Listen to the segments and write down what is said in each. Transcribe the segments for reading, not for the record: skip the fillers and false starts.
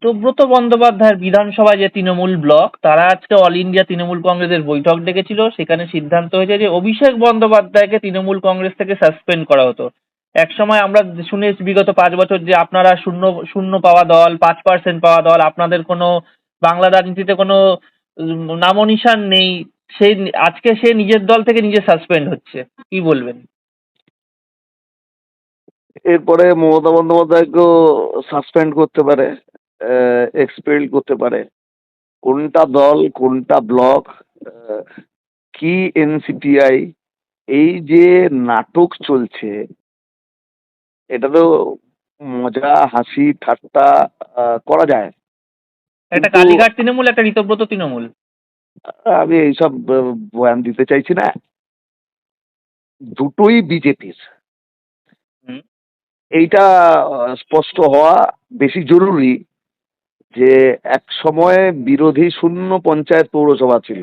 সুব্রত বন্দ্যোপাধ্যায়ের বিধানসভায় যে তৃণমূল ব্লক তারা আজকে অল ইন্ডিয়া তৃণমূল কংগ্রেসের বৈঠক ডেকেছিল। সেখানে সিদ্ধান্ত হয়েছে যে অভিষেক বন্দ্যোপাধ্যায়কে তৃণমূল কংগ্রেস থেকে সাসপেন্ড করা হতো। একসময় আমরা শুনেছি বিগত 5 বছর যে আপনারা শূন্য শূন্য পাওয়া দল, 5% পাওয়া দল, আপনাদের কোনো বাংলা রাজনীতিতে কোনো নামো নিশান নেই। সেই আজকে সে নিজের দল থেকে নিজে সাসপেন্ড হচ্ছে, কি বলবেন? এরপরে মমতা বন্দ্যোপাধ্যায়কেও সাসপেন্ড করতে পারে, এক্সপেল করতে পারে। কোনটা দল, কোনটা ব্লক, কি এনসিপিআই, এই যে নাটক চলছে, এটা তো মজা হাসি ঠাট্টা করা যায়, একটা কিন্তু কালীঘাট তৃণমূল, একটা ঋতব্রত তৃণমূল। আমি এইসব বয়ান দিতে চাইছি না। দুটোই বিজেপির, হুম। এইটা স্পষ্ট হওয়া বেশি জরুরি যে এক সময় বিরোধী শূন্য পঞ্চায়েত পৌরসভা ছিল।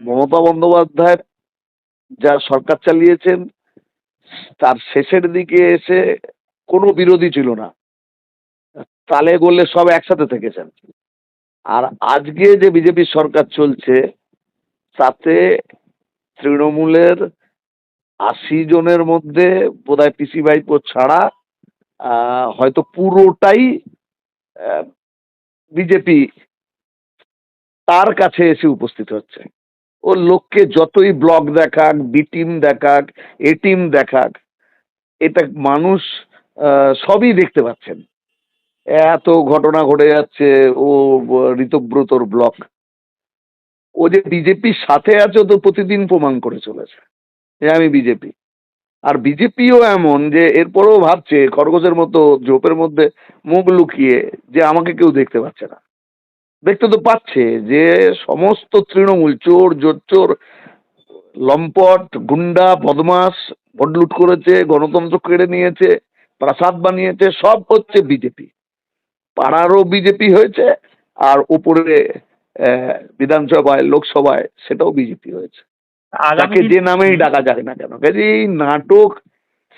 মমতা বন্দ্যোপাধ্যায় যা সরকার চালিয়েছেন তার শেষের দিকে এসে কোনো বিরোধী ছিল না, তালে গোলে সব একসাথে থেকেছেন। আর আজকে যে বিজেপির সরকার চলছে তাতে তৃণমূলের 80 জনের মধ্যে বোধহয় পিসি ভাইপো ছাড়া হয়তো পুরোটাই বিজেপি তার কাছে এসে উপস্থিত হচ্ছে। ও লোককে যতই ব্লক দেখাক, বি টিম দেখাক, এ টিম দেখাক, এটা মানুষ সবই দেখতে পাচ্ছেন। এত ঘটনা ঘটে যাচ্ছে। ও ঋতব্রতর ব্লক, ও যে বিজেপির সাথে আছে ও তো প্রতিদিন প্রমাণ করে চলেছে যে আমি বিজেপি। আর বিজেপিও এমন যে এরপরেও ভাবছে খরগোশের মতো ঝোপের মধ্যে মুখ লুকিয়ে যে আমাকে কেউ দেখতে পাচ্ছে না। দেখতে তো পাচ্ছে যে সমস্ত তৃণমূল চোর জোচ্চোর লম্পট গুন্ডা বদমাস ভোট লুট করেছে, গণতন্ত্র কেড়ে নিয়েছে, প্রাসাদ বানিয়েছে, সব হচ্ছে বিজেপি। পাড়ারও বিজেপি হয়েছে, আর উপরে বিধানসভায় লোকসভায় সেটাও বিজেপি হয়েছে, আগামী যাকে দিন। যে নামেই ডাকা যায় না কেন। কাজে এই নাটক,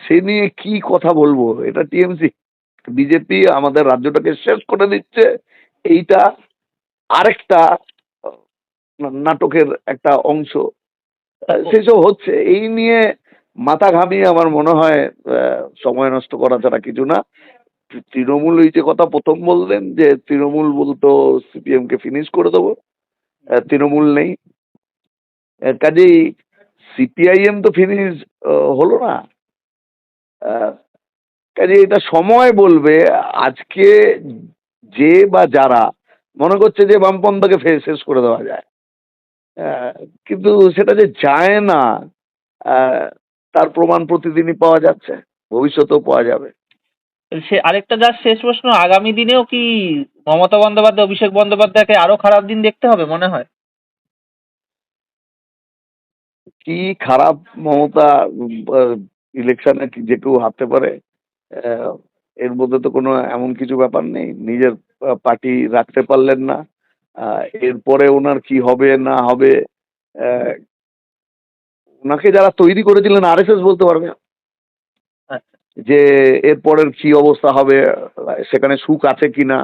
সে নিয়ে কি কথা বলবো, এটা টিএমসি বিজেপি আমাদের রাজ্যটাকে শেষ করে দিচ্ছে। এইটা আরেকটা নাটকের একটা অংশ। সেসব হচ্ছে, এই নিয়ে মাথা ঘামিয়ে আমার মনে হয় সময় নষ্ট করা ছাড়া কিছু না। তৃণমূল এই যে কথা প্রথম বললেন যে তৃণমূল বলতো সিপিএম কে ফিনিশ করে দেবো, তৃণমূল নেই, কাজেই সিপিআইএম তো ফিনিশ হলো না। কাজে এটা সময় বলবে। আজকে যে বা যারা মনে করছে যে বামপন্থাকে শেষ করে দেওয়া যায়, কিন্তু সেটা যে যায় না, আহ, তার প্রমাণ প্রতিদিনই পাওয়া যাচ্ছে, ভবিষ্যতেও পাওয়া যাবে। সে আরেকটা যার শেষ প্রশ্ন, আগামী দিনেও কি মমতা বন্দ্যোপাধ্যায় অভিষেক বন্দ্যোপাধ্যায়কে আরো খারাপ দিন দেখতে হবে মনে হয়? কি খারাপ মমতা, ইলেকশনে যে কেউ হারতে পারে, আহ, এর মধ্যে তো কোনো এমন কিছু ব্যাপার নেই। নিজের পার্টি রাখতে পারলেন না, এরপরে ওনার কি হবে না হবে, আহ, ওনাকে যারা তৈরি করেছিলেন আরএসএস বলতে পারবে আচ্ছা। যে এরপরের কি অবস্থা হবে, সেখানে সুখ আছে কিনা,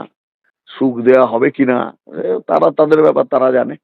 সুখ দেওয়া হবে কিনা, তারা তাদের ব্যাপার তারা জানে।